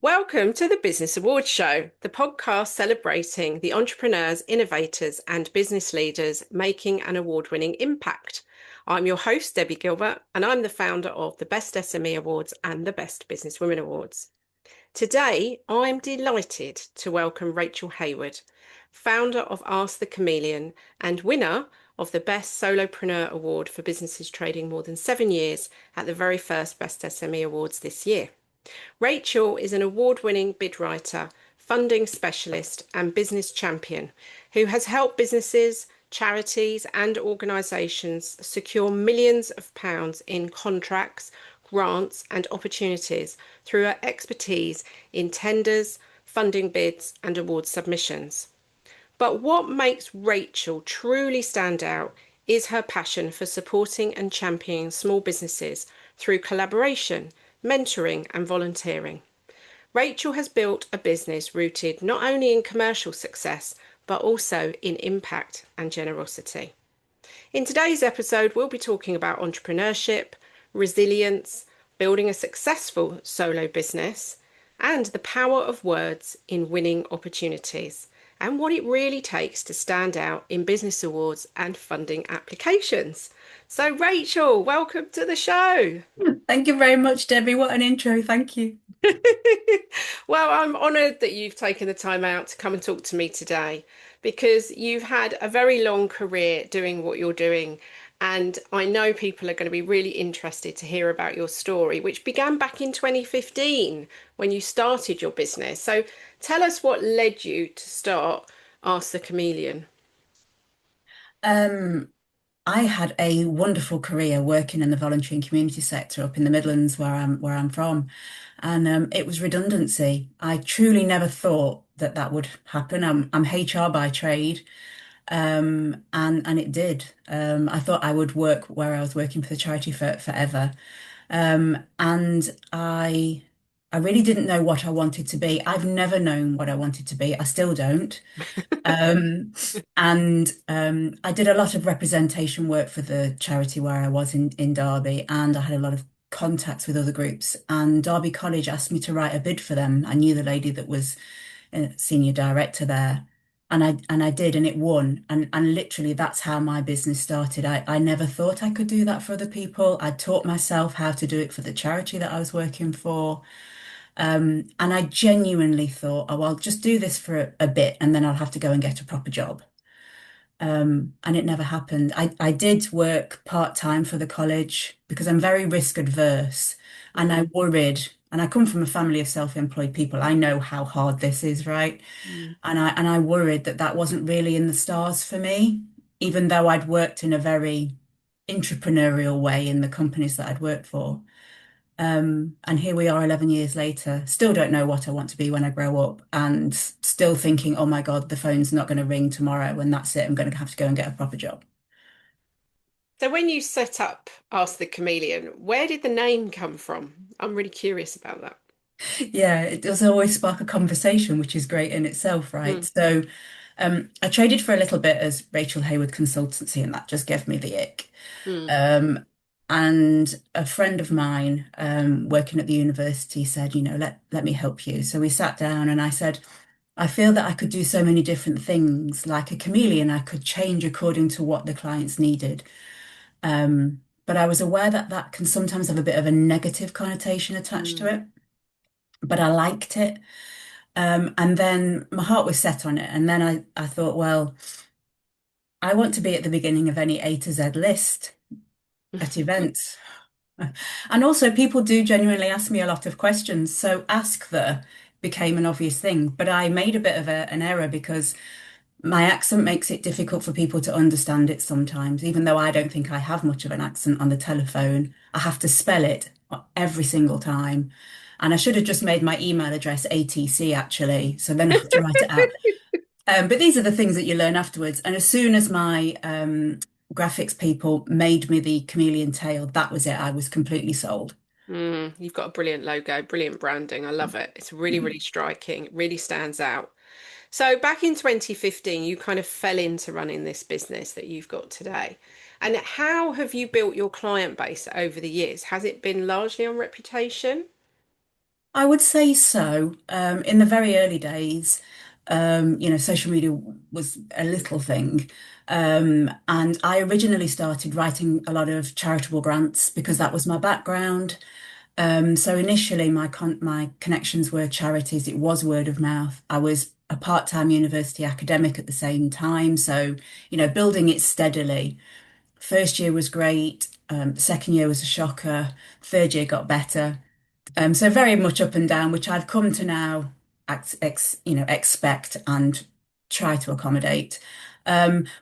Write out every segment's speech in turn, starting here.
Welcome to the Business Awards Show, the podcast celebrating the entrepreneurs, innovators, and business leaders making an award-winning impact. I'm your host, Debbie Gilbert, and I'm the founder of the Best SME Awards and the Best Business Women Awards. Today, I'm delighted to welcome Rachel Hayward, founder of Ask the Chameleon and winner of the Best Solopreneur Award for businesses trading more than 7 years at the very first Best SME Awards this year. Rachel is an award-winning bid writer, funding specialist, and business champion who has helped businesses, charities, and organisations secure millions of pounds in contracts, grants, and opportunities through her expertise in tenders, funding bids, and award submissions. But what makes Rachel truly stand out is her passion for supporting and championing small businesses through collaboration, mentoring, and volunteering. Rachel has built a business rooted not only in commercial success, but also in impact and generosity. In today's episode, we'll be talking about entrepreneurship, resilience, building a successful solo business, and the power of words in winning opportunities, and what it really takes to stand out in business awards and funding applications. So, Rachel, welcome to the show. Thank you very much, Debbie. What an intro. Thank you. Well, I'm honoured that you've taken the time out to come and talk to me today because you've had a very long career doing what you're doing. And I know people are going to be really interested to hear about your story, which began back in 2015 when you started your business. So tell us what led you to start Ask the Chameleon. Um, I had a wonderful career working in the voluntary and community sector up in the Midlands where I'm from. And it was redundancy. I truly never thought that that would happen. I'm HR by trade. And it did. I thought I would work where I was working for the charity for forever. And I really didn't know what I wanted to be. I've never known what I wanted to be. I still don't. Um, and I did a lot of representation work for the charity where I was in Derby, and I had a lot of contacts with other groups. And Derby College asked me to write a bid for them. I knew the lady that was a senior director there, and I did, and it won. And literally, that's how my business started. I never thought I could do that for other people. I taught myself how to do it for the charity that I was working for. And I genuinely thought, oh, I'll just do this for a bit and then I'll have to go and get a proper job. And it never happened. I did work part-time for the college because I'm very risk adverse and I Mm, worried, and I come from a family of self-employed people. I know how hard this is, right? mm. And I worried that that wasn't really in the stars for me, even though I'd worked in a very entrepreneurial way in the companies that I'd worked for. And here we are 11 years later, still don't know what I want to be when I grow up, and still thinking, oh my God, the phone's not going to ring tomorrow, and that's it. I'm going to have to go and get a proper job. So when you set up Ask the Chameleon, where did the name come from? I'm really curious about that. Yeah, it does always spark a conversation, which is great in itself, right? Mm, So I traded for a little bit as Rachel Hayward Consultancy, and that just gave me the ick. mm. Um, and a friend of mine working at the university said, let me help you. So we sat down and I said, I feel that I could do so many different things. Like a chameleon, I could change according to what the clients needed. But I was aware that that can sometimes have a bit of a negative connotation attached to Mm. it. But I liked it. And then my heart was set on it. And then I thought, well, I want to be at the beginning of any A to Z list at events. And also, people do genuinely ask me a lot of questions. So, ask the became an obvious thing. But I made a bit of an error because my accent makes it difficult for people to understand it sometimes. Even though I don't think I have much of an accent on the telephone, I have to spell it every single time. And I should have just made my email address ATC actually. So then I have to write it out. But these are the things that you learn afterwards. And as soon as my graphics people made me the chameleon tail, that was it. I was completely sold. You've got a brilliant logo, brilliant branding. I love it. It's really, really striking. It really stands out. So back in 2015, you kind of fell into running this business that you've got today. And how have you built your client base over the years? Has it been largely on reputation? I would say so. In the very early days, social media was a little thing. And I originally started writing a lot of charitable grants because that was my background. So initially, my connections were charities. It was word of mouth. I was a part-time university academic at the same time. So, building it steadily. First year was great. Second year was a shocker. Third year got better. So very much up and down, which I've come to now expect and try to accommodate.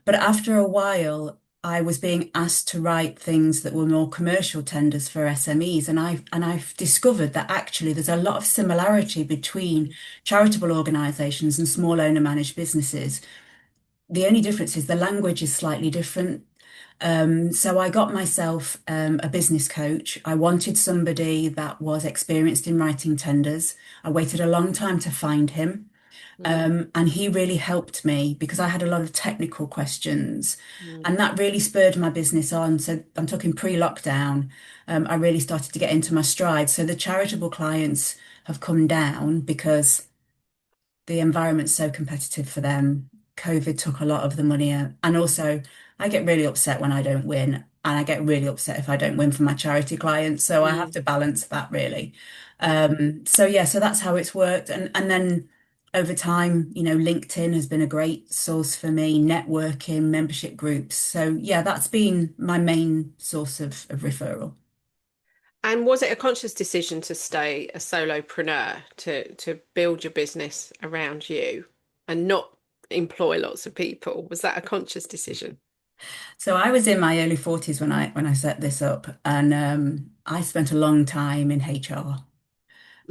But after a while, I was being asked to write things that were more commercial tenders for SMEs, and I've discovered that actually there's a lot of similarity between charitable organisations and small owner managed businesses. The only difference is the language is slightly different. So I got myself a business coach. I wanted somebody that was experienced in writing tenders. I waited a long time to find him. Mm, And he really helped me because I had a lot of technical questions. mm, And that really spurred my business on. So I'm talking pre-lockdown. I really started to get into my stride. So the charitable clients have come down because the environment's so competitive for them. COVID took a lot of the money out. And also, I get really upset when I don't win. And I get really upset if I don't win for my charity clients. So I have mm, to balance that really. mm. So yeah, so that's how it's worked. And then over time, LinkedIn has been a great source for me, networking, membership groups. So yeah, that's been my main source of referral. And was it a conscious decision to stay a solopreneur, to build your business around you and not employ lots of people? Was that a conscious decision? So I was in my early 40s when I set this up, and I spent a long time in HR.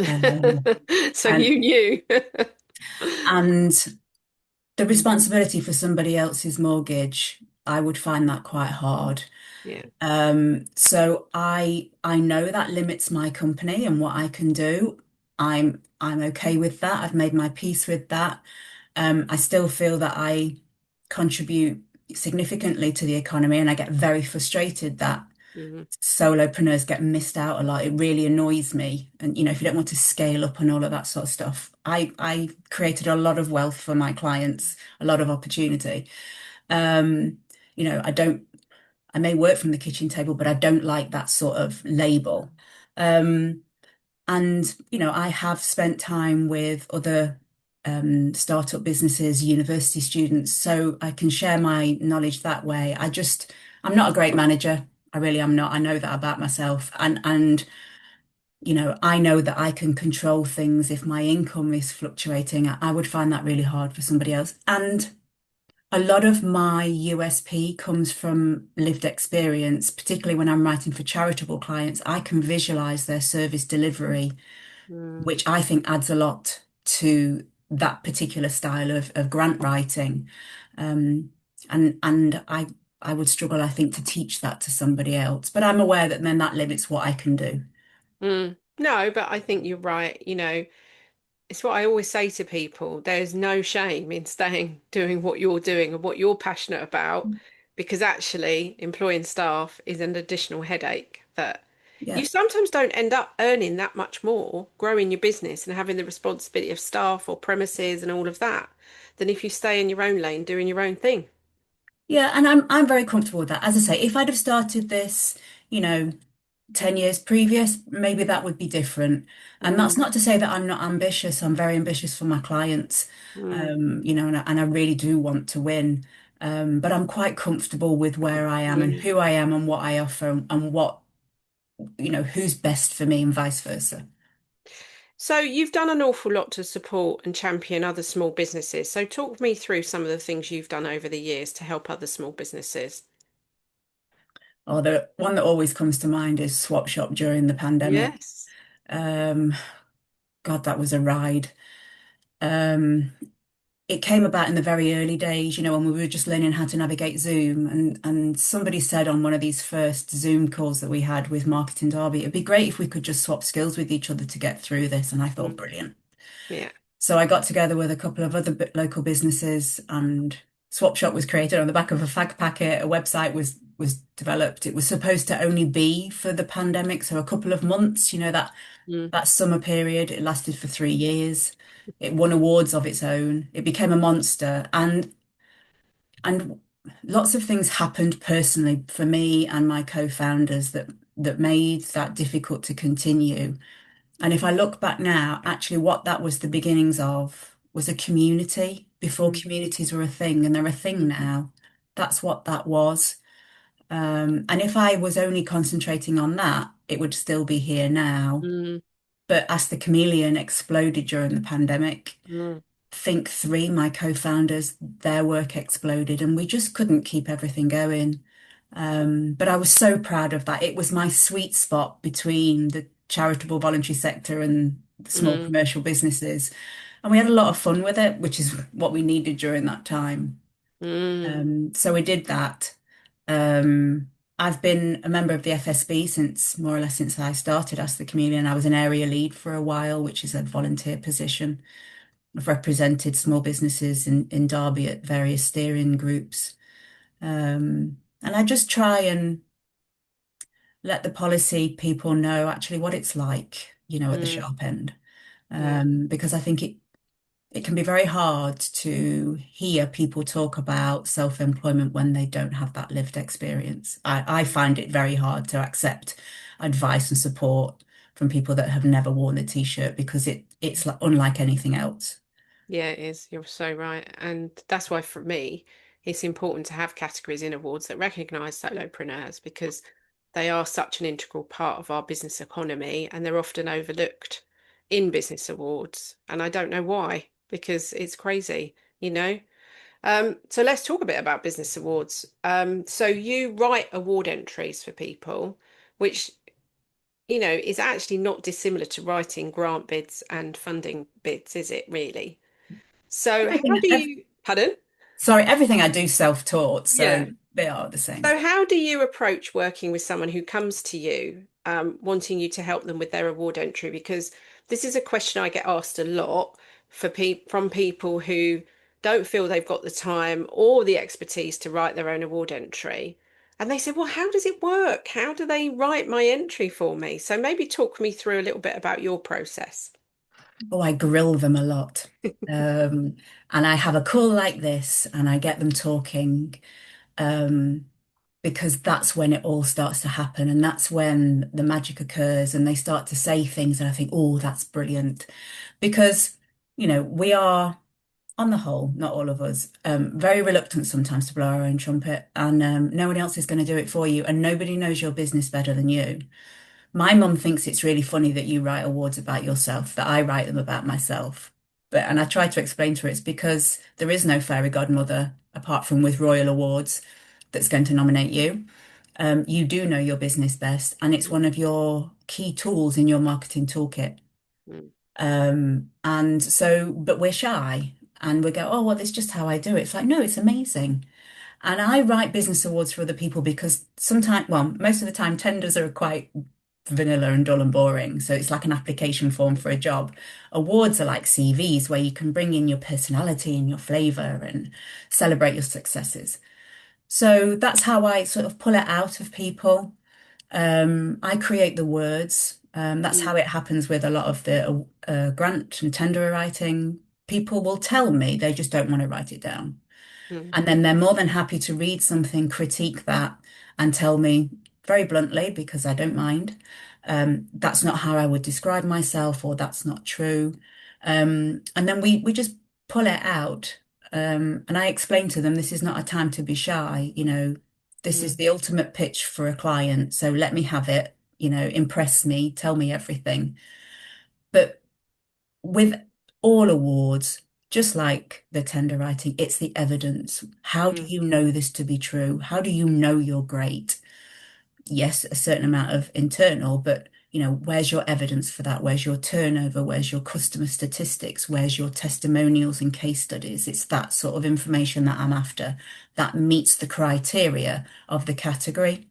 Um, So and you knew. and the Mm, responsibility for somebody else's mortgage, I would find that quite hard. yeah. So I know that limits my company and what I can do. I'm okay with that. I've made my peace with that. I still feel that I contribute significantly to the economy, and I get very frustrated that Mhm. solopreneurs get missed out a lot. It really annoys me. And if you don't want to scale up and all of that sort of stuff, I created a lot of wealth for my clients, a lot of opportunity. Um, I don't I may work from the kitchen table, but I don't like that sort of label. Um, and I have spent time with other startup businesses, university students, so I can share my knowledge that way. I'm not a great manager. I really am not. I know that about myself. And I know that I can control things if my income is fluctuating. I would find that really hard for somebody else. And a lot of my USP comes from lived experience, particularly when I'm writing for charitable clients. I can visualize their service delivery, Mm, which I think adds a lot to that particular style of grant writing. Um, and I would struggle, I think, to teach that to somebody else. But I'm aware that then that limits what I can do. mm. No, but I think you're right. It's what I always say to people. There's no shame in staying doing what you're doing and what you're passionate about, because actually employing staff is an additional headache that you Yeah. sometimes don't end up earning that much more growing your business and having the responsibility of staff or premises and all of that than if you stay in your own lane doing your own thing. Yeah, and I'm very comfortable with that. As I say, if I'd have started this, you know, 10 years previous, maybe that would be different. And that's Mm, not to say that I'm not ambitious. I'm very ambitious for my clients, mm, and I really do want to win. But I'm quite comfortable with where I am and yeah. who I am and what I offer and who's best for me and vice versa. So you've done an awful lot to support and champion other small businesses. So talk me through some of the things you've done over the years to help other small businesses. Or the one that always comes to mind is Swap Shop during the pandemic. Yes. Um, God, that was a ride. Um, it came about in the very early days, when we were just learning how to navigate Zoom. And somebody said on one of these first Zoom calls that we had with Marketing Derby, it'd be great if we could just swap skills with each other to get through this. And I thought, Mm, brilliant. yeah. So I got together with a couple of other local businesses, and Swap Shop was created on the back of a fag packet. A website was was developed. It was supposed to only be for the pandemic, so a couple of months, that Mm, that summer period. It lasted for 3 years. It won awards of its own. It became a monster, and lots of things happened personally for me and my co-founders that made that difficult to continue. And if I look back now, actually what that was the beginnings of was a community before mm, communities were a thing, and they're a thing mm, now. That's what that was. And if I was only concentrating on that, it would still be here now. mm, But Ask the Chameleon exploded during the pandemic. mm, Think Three, my co-founders, their work exploded, and we just couldn't keep everything going. But I was so proud of that. It was my sweet spot between the charitable voluntary sector and the small mm, commercial businesses. And we had a lot of fun with it, which is what we needed during that time. mm, So we did that. Um, I've been a member of the FSB since more or less since I started Ask the Chameleon. I was an area lead for a while, which is a volunteer position. I've represented small businesses in Derby at various steering groups. And I just try and let the policy people know actually what it's like, at the mm, sharp end. yeah. Because I think it can be very hard to hear people talk about self-employment when they don't have that lived experience. I find it very hard to accept advice and support from people that have never worn the t-shirt because it's like unlike anything else. Yeah, it is. You're so right. And that's why for me, it's important to have categories in awards that recognise solopreneurs because they are such an integral part of our business economy and they're often overlooked in business awards. And I don't know why, because it's crazy, you know? So let's talk a bit about business awards. So you write award entries for people, which, is actually not dissimilar to writing grant bids and funding bids, is it really? So how Everything, do you, pardon? sorry, everything I do self-taught, so Yeah. they are the same. So how do you approach working with someone who comes to you, wanting you to help them with their award entry? Because this is a question I get asked a lot from people who don't feel they've got the time or the expertise to write their own award entry. And they say, well, how does it work? How do they write my entry for me? So maybe talk me through a little bit about your process. Oh, I grill them a lot. Um, and I have a call like this and I get them talking. Um, because that's when it all starts to happen. And that's when the magic occurs and they start to say things. And I think, oh, that's brilliant. Because, we are, on the whole, not all of us, very reluctant sometimes to blow our own trumpet. And no one else is going to do it for you. And nobody knows your business better than you. My mum thinks it's really funny that you write awards about yourself, that I write them about myself. And I try to explain to her it's because there is no fairy godmother apart from with royal awards that's going to nominate you. You do know your business best, and it's one of your key tools in your marketing toolkit. Mm, And so, but we're shy and we go, oh, well, that's just how I do it. It's like, no, it's amazing. And I write business awards for other people because sometimes, well, most of the time, tenders are quite vanilla and dull and boring. So it's like an application form for a job. Awards are like CVs where you can bring in your personality and your flavor and celebrate your successes. So that's how I sort of pull it out of people. I create the words. That's how mm, it happens with a lot of the grant and tender writing. People will tell me they just don't want to write it down. mm, And then they're more than happy to read something, critique that, and tell me very bluntly, because I don't mind, that's not how I would describe myself, or that's not true. And then we just pull it out. And I explain to them, this is not a time to be shy. This is mm, the ultimate pitch for a client. So let me have it, impress me, tell me everything. But with all awards, just like the tender writing, it's the evidence. How do mm, you know this to be true? How do you know you're great? Yes, a certain amount of internal, but where's your evidence for that? Where's your turnover? Where's your customer statistics? Where's your testimonials and case studies? It's that sort of information that I'm after that meets the criteria of the category.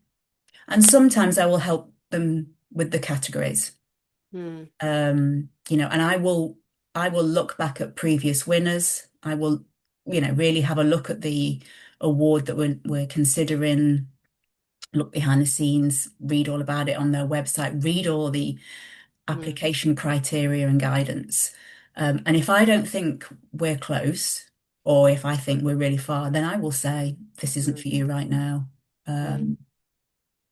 And sometimes I will help them with the categories. mm, And I will look back at previous winners. I will, really have a look at the award that we're considering. look behind the scenes, read all about it on their website, read all the Mm, application criteria and guidance. And if I don't think we're close, or if I think we're really far, then I will say, this isn't mm, for you right now. mm, Um,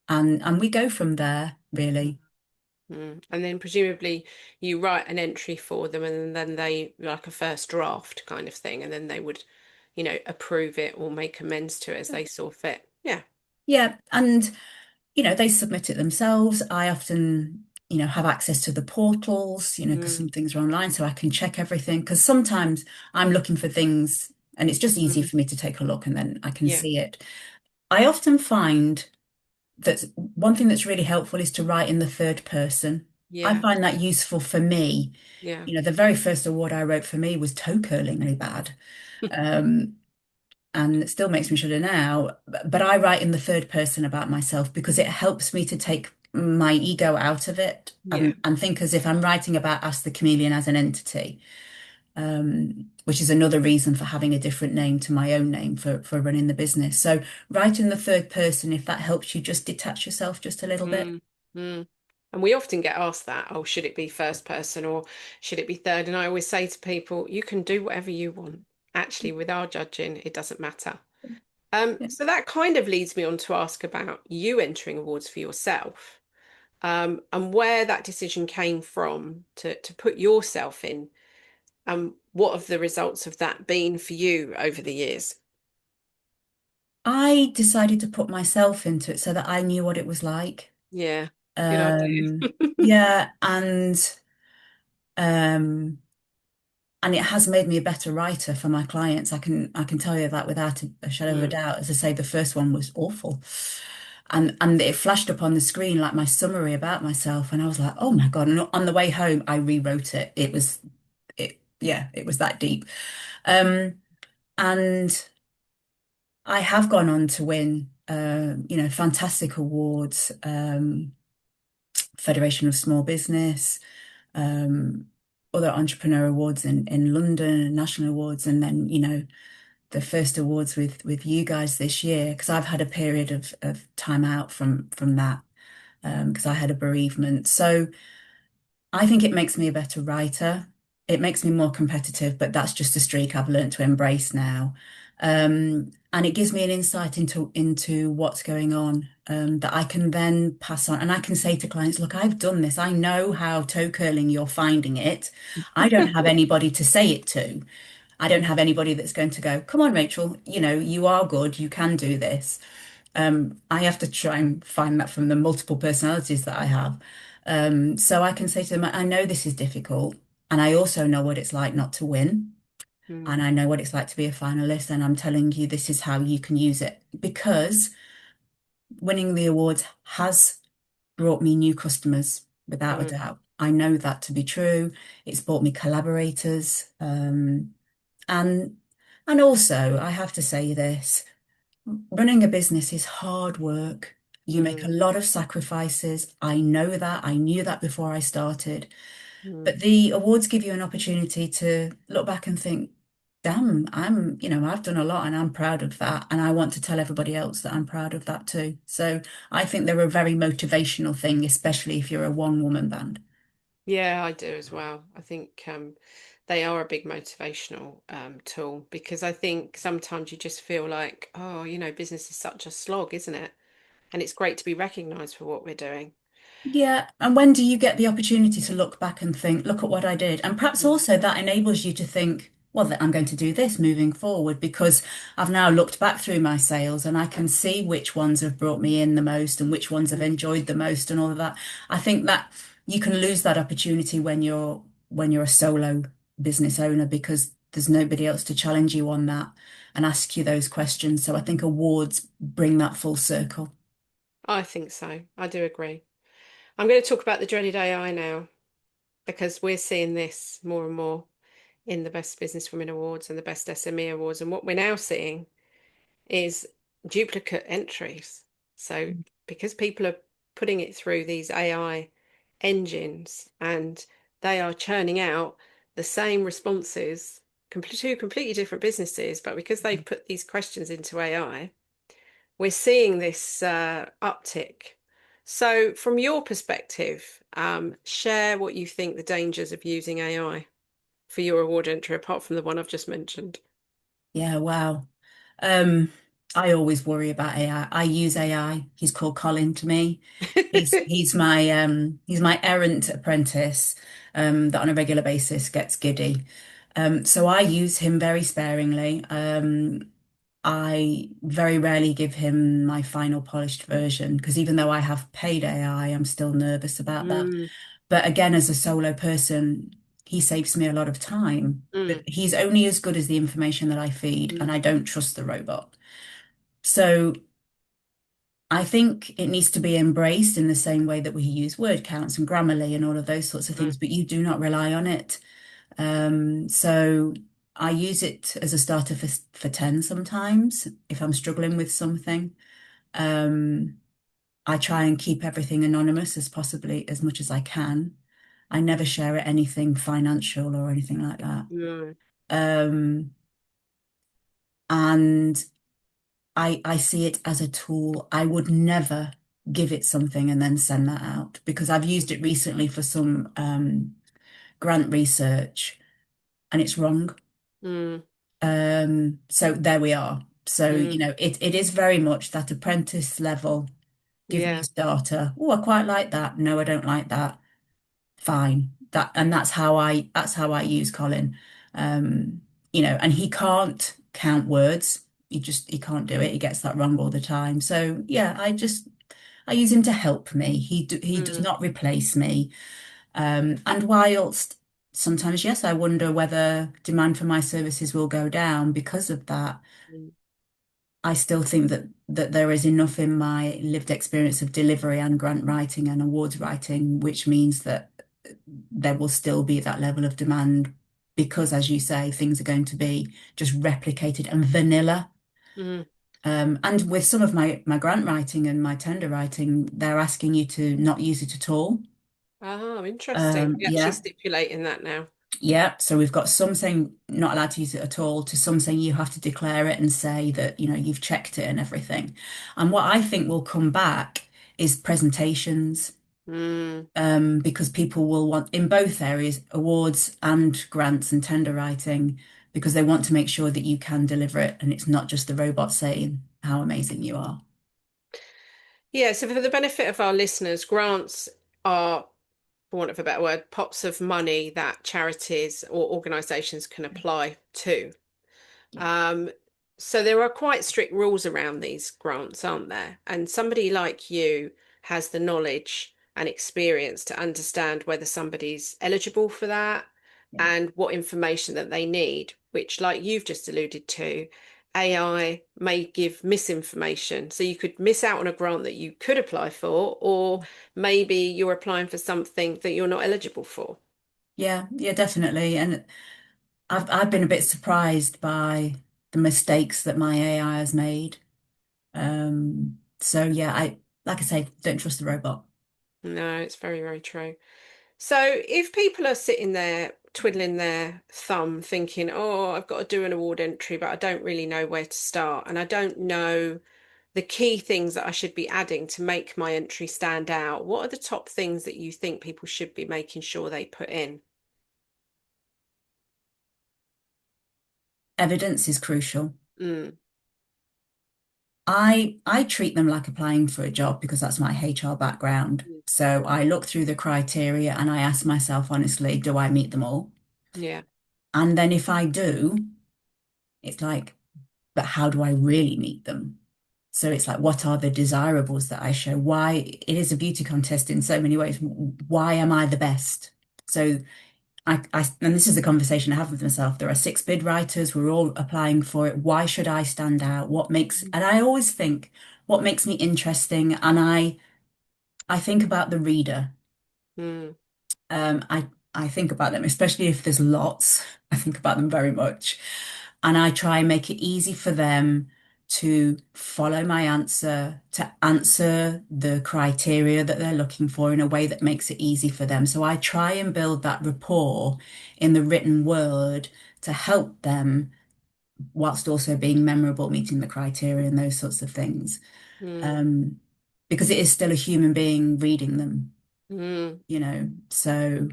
and we go from there, mm, really. mm. And then presumably you write an entry for them and then they like a first draft kind of thing, and then they would, approve it or make amends to it as they saw fit. Yeah. Yeah, and they submit it themselves. I often, have access to the portals, because Mm, some things are online, so I can check everything. Because sometimes I'm looking for things and it's just easier mm. for me to take a look and then I can Yeah. see it. I often find that one thing that's really helpful is to write in the third person. I Yeah. find that useful for me. Yeah. The very first award I wrote for me was toe curlingly bad. Um, and it still makes me shudder now. But I write in the third person about myself because it helps me to take my ego out of it Yeah. and think as if I'm writing about Ask the Chameleon as an entity, which is another reason for having a different name to my own name for running the business. So write in the third person if that helps you just detach yourself just a little bit. Mm, mm. And we often get asked that, oh, should it be first person or should it be third? And I always say to people, you can do whatever you want. Actually, with our judging, it doesn't matter. Yeah. So that kind of leads me on to ask about you entering awards for yourself, and where that decision came from to put yourself in, and what have the results of that been for you over the years? I decided to put myself into it so that I knew what it was like. Yeah, good idea. Um, yeah, um, and it has made me a better writer for my clients. I can tell you that without a shadow of a Mm, doubt. As I say, the first one was awful. And it flashed up on the screen like my summary about myself. And I was like, oh my God. And on the way home, I rewrote it. It was that deep. Um, and I have gone on to win, fantastic awards, Federation of Small Business, um, other entrepreneur awards in London, national awards, and then, the first awards with you guys this year, because I've had a period of time out from that, because I had a bereavement. So I think it makes me a better writer. It makes me more competitive, but that's just a streak I've learned to embrace now. And it gives me an insight into what's going on, that I can then pass on. And I can say to clients, look, I've done this. I know how toe curling you're finding it. I don't have anybody to say it to. I don't have anybody that's going to go, come on, Rachel, you are good, you can do this. I have to try and find that from the multiple personalities that I have. So I can say to them, I know this is difficult, and I also know what it's like not to win, mm, and I know what it's like to be a finalist, and I'm telling you this is how you can use it because winning the awards has brought me new customers without a mm. doubt. I know that to be true. It's brought me collaborators, and and also I have to say this. Running a business is hard work. You make a Mm, lot of sacrifices. I know that. I knew that before I started. mm. But the awards give you an opportunity to look back and think, damn, I've done a lot and I'm proud of that. And I want to tell everybody else that I'm proud of that too. So I think they're a very motivational thing, especially if you're a one-woman band. Yeah, I do as well. I think they are a big motivational tool, because I think sometimes you just feel like, oh, business is such a slog, isn't it? And it's great to be recognized for what we're doing. Yeah, and when do you get the opportunity to look back and think, look at what I did? And perhaps Mm, also that enables you to think, well, I'm going to do this moving forward because I've now looked back through my sales and I can see which ones have brought me in the most and which ones I've mm. enjoyed the most and all of that. I think that you can lose that opportunity when you're a solo business owner because there's nobody else to challenge you on that and ask you those questions. So I think awards bring that full circle. I think so. I do agree. I'm going to talk about the dreaded AI now, because we're seeing this more and more in the Best Businesswomen Awards and the Best SME Awards. And what we're now seeing is duplicate entries. So because people are putting it through these AI engines and they are churning out the same responses to completely different businesses, but because they've put these questions into AI, we're seeing this uptick. So, from your perspective, share what you think the dangers of using AI for your award entry, apart from the one I've just mentioned. Yeah, wow. Um, I always worry about AI. I use AI. He's called Colin to me. He's my errant apprentice that on a regular basis gets giddy. So I use him very sparingly. I very rarely give him my final polished version because even though I have paid AI, I'm still nervous about that. Mm, But again, as a solo person, he saves me a lot of time. But mm, he's only as good as the information that I feed, and mm, I don't trust the robot. So I think it needs to be embraced in the same way that we use word counts and Grammarly and all of those sorts of mm, things, but you do not rely on it. So I use it as a starter for 10 sometimes if I'm struggling with something. Um, I try and keep everything anonymous as possibly as much as I can. I never share anything financial or anything like that. no, Um, and I see it as a tool. I would never give it something and then send that out because I've used it recently for some grant research and it's wrong. mm, So there we are. So, mm, it is very much that apprentice level. Give me yeah, starter. Oh, I quite like that. No, I don't like that. Fine. That's how I use Colin. And he can't count words. He can't do it. He gets that wrong all the time. So yeah, I use him to help me. He does mm, not replace me. And whilst sometimes, yes, I wonder whether demand for my services will go down because of that. mm, I still think that there is enough in my lived experience of delivery and grant writing and awards writing, which means that there will still be that level of demand because, as you say, things are going to be just replicated and vanilla. mm. And with some of my grant writing and my tender writing, they're asking you to not use it at all. Oh, interesting. We're actually Yeah, stipulating that now. yeah. So we've got some saying not allowed to use it at all, to some saying you have to declare it and say that, you've checked it and everything. And what I think will come back is presentations. Mm, Because people will want in both areas, awards and grants and tender writing, because they want to make sure that you can deliver it and it's not just the robot saying how amazing you are. yeah, so for the benefit of our listeners, grants are, for want of a better word, pots of money that charities or organisations can apply to. Yeah. Um, so there are quite strict rules around these grants, aren't there? And somebody like you has the knowledge and experience to understand whether somebody's eligible for that Yeah. and what information that they need, which, like you've just alluded to, AI may give misinformation. So you could miss out on a grant that you could apply for, or maybe you're applying for something that you're not eligible for. Yeah, yeah, definitely. And I've been a bit surprised by the mistakes that my AI has made. So yeah, I like I say, don't trust the robot. No, it's very, very true. So if people are sitting there twiddling their thumb thinking, oh, I've got to do an award entry, but I don't really know where to start, and I don't know the key things that I should be adding to make my entry stand out, what are the top things that you think people should be making sure they put in? Evidence is crucial. Mm, I treat them like applying for a job because that's my HR background. mm, So I look through the criteria and I ask myself honestly, do I meet them all? yeah. And then if I do, it's like, but how do I really meet them? So it's like, what are the desirables that I show? Why it is a beauty contest in so many ways. Why am I the best? So and this is the conversation I have with myself. There are six bid writers. We're all applying for it. Why should I stand out? And I always think, what makes me interesting? And I think about the reader. Mm, I think about them, especially if there's lots. I think about them very much. And I try and make it easy for them to follow my answer, to answer the criteria that they're looking for in a way that makes it easy for them. So I try and build that rapport in the written word to help them whilst also being memorable, meeting the criteria and those sorts of things. Mm, Um, because it is still a human being reading them, mm. so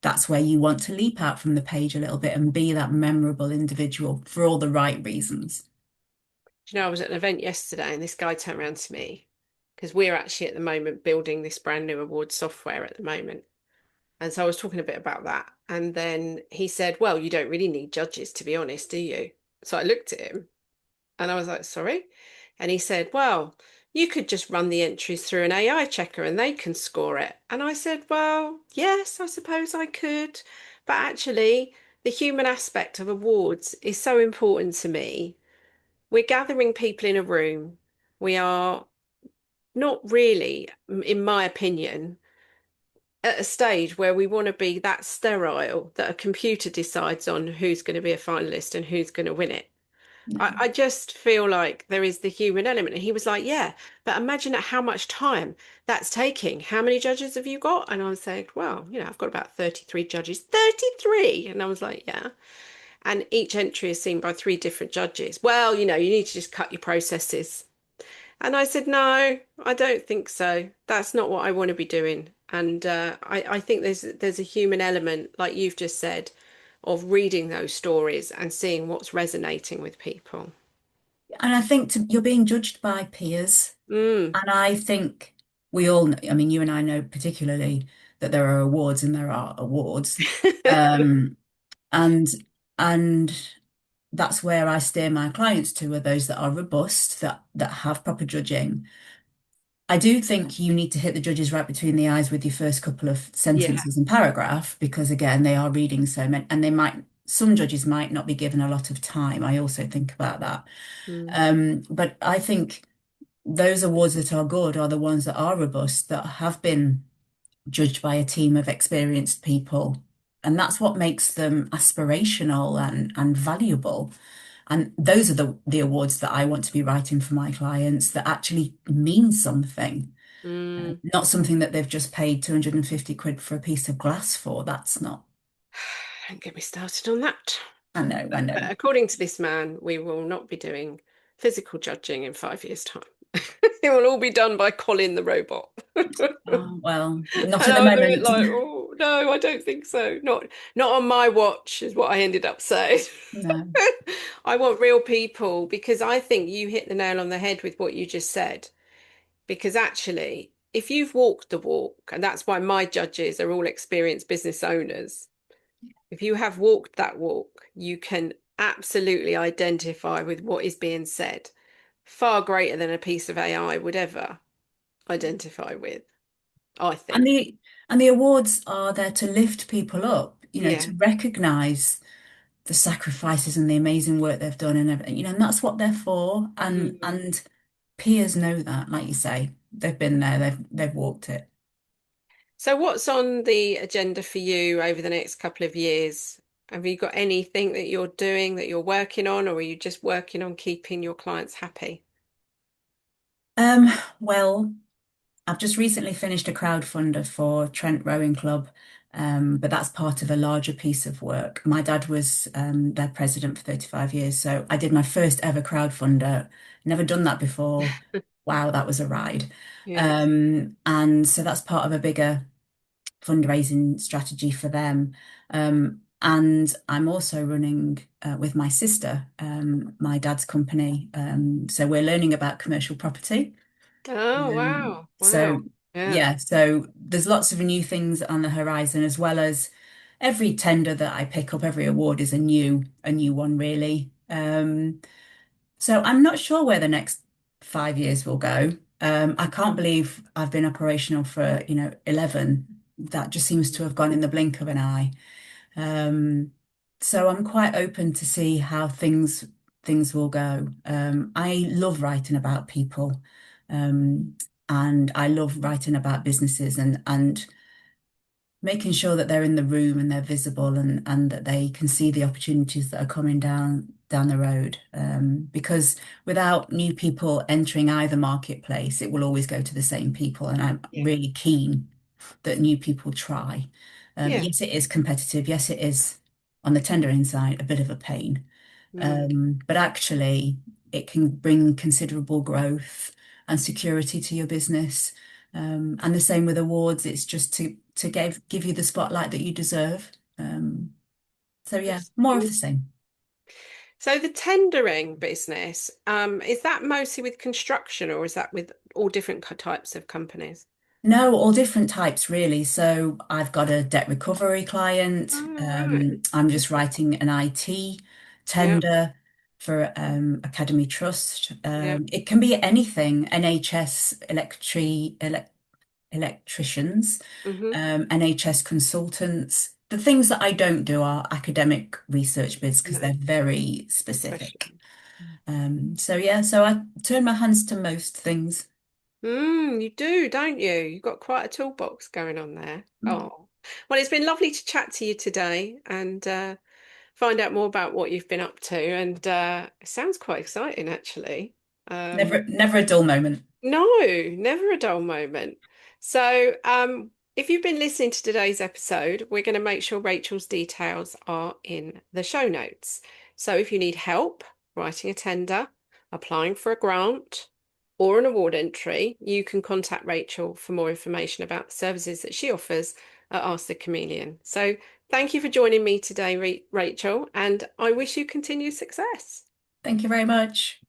that's where you want to leap out from the page a little bit and be that memorable individual for all the right reasons. Do you know, I was at an event yesterday and this guy turned around to me because we're actually at the moment building this brand new award software at the moment. And so I was talking a bit about that. And then he said, well, you don't really need judges, to be honest, do you? So I looked at him and I was like, sorry. And he said, well, you could just run the entries through an AI checker and they can score it. And I said, well, yes, I suppose I could. But actually, the human aspect of awards is so important to me. We're gathering people in a room. We are not really, in my opinion, at a stage where we want to be that sterile that a computer decides on who's going to be a finalist and who's going to win it. I just feel like there is the human element. And he was like, yeah, but imagine at how much time that's taking. How many judges have you got? And I was like, well, I've got about 33 judges. 33. And I was like, yeah. And each entry is seen by three different judges. Well, you need to just cut your processes. And I said, no, I don't think so. That's not what I want to be doing. And I think there's a human element, like you've just said, of reading those stories and seeing what's resonating with people. And I think you're being judged by peers. Mm. And I think we all know, I mean, you and I know particularly that there are awards and there are awards. Um, and and that's where I steer my clients to, are those that are robust, that have proper judging. I do think you need to hit the judges right between the eyes with your first couple of Yeah. sentences and paragraph, because again, they are reading so many, and some judges might not be given a lot of time. I also think about that. Mm. But I think those awards that are good are the ones that are robust, that have been judged by a team of experienced people. And that's what makes them aspirational and valuable. And those are the awards that I want to be writing for my clients, that actually mean something, Mm. not something that they've just paid 250 quid for a piece of glass for. That's not, Don't get me started on that. I know, I know. But according to this man, we will not be doing physical judging in 5 years' time. It will all be done by Colin the robot. Oh, well, And not at the I was a bit moment. like, oh no, I don't think so. Not on my watch, is what I ended up saying. No. I want real people because I think you hit the nail on the head with what you just said. Because actually, if you've walked the walk, and that's why my judges are all experienced business owners, if you have walked that walk, you can absolutely identify with what is being said, far greater than a piece of AI would ever identify with, I And think. the awards are there to lift people up, Yeah. to recognize the sacrifices and the amazing work they've done and everything, and that's what they're for. And Mm. and peers know that, like you say, they've been there, they've walked it. So, what's on the agenda for you over the next couple of years? Have you got anything that you're doing that you're working on, or are you just working on keeping your clients happy? Um, well, I've just recently finished a crowdfunder for Trent Rowing Club, but that's part of a larger piece of work. My dad was their president for 35 years, so I did my first ever crowdfunder. Never done that before. Wow, that was a ride. Yeah. And so that's part of a bigger fundraising strategy for them. And I'm also running with my sister, my dad's company. So we're learning about commercial property. Oh, wow. So Wow. Yeah. yeah, so there's lots of new things on the horizon, as well as every tender that I pick up, every award is a new one really. So I'm not sure where the next 5 years will go. I can't believe I've been operational for, 11. That just seems to have gone in the blink of an eye. Um, so I'm quite open to see how things will go. I love writing about people, um, and I love writing about businesses and making sure that they're in the room and they're visible, and that they can see the opportunities that are coming down the road. Because without new people entering either marketplace, it will always go to the same people. And I'm Yeah. really keen that new people try. Yeah. Yes, it is competitive. Yes, it is on the tendering side a bit of a pain. Mm. But actually, it can bring considerable growth and security to your business. And the same with awards, it's just to give you the spotlight that you deserve. So yeah, more of the same. So the tendering business, is that mostly with construction or is that with all different types of companies? No, all different types, really. So I've got a debt recovery client. Oh, right. I'm just writing an IT Yeah, tender for Academy Trust. yeah. It can be anything, NHS electricians, Hmm. NHS consultants. The things that I don't do are academic research bids because No, they're very special. specific. So yeah, so I turn my hands to most things. You do, don't you? You've got quite a toolbox going on there. Oh, well, it's been lovely to chat to you today and find out more about what you've been up to. And it sounds quite exciting, actually. Never, Um, never a dull moment. No, never a dull moment. So, if you've been listening to today's episode, we're going to make sure Rachel's details are in the show notes. So, if you need help writing a tender, applying for a grant, or an award entry, you can contact Rachel for more information about the services that she offers at Ask the Chameleon. So, thank you for joining me today, Rachel, and I wish you continued success. Thank you very much.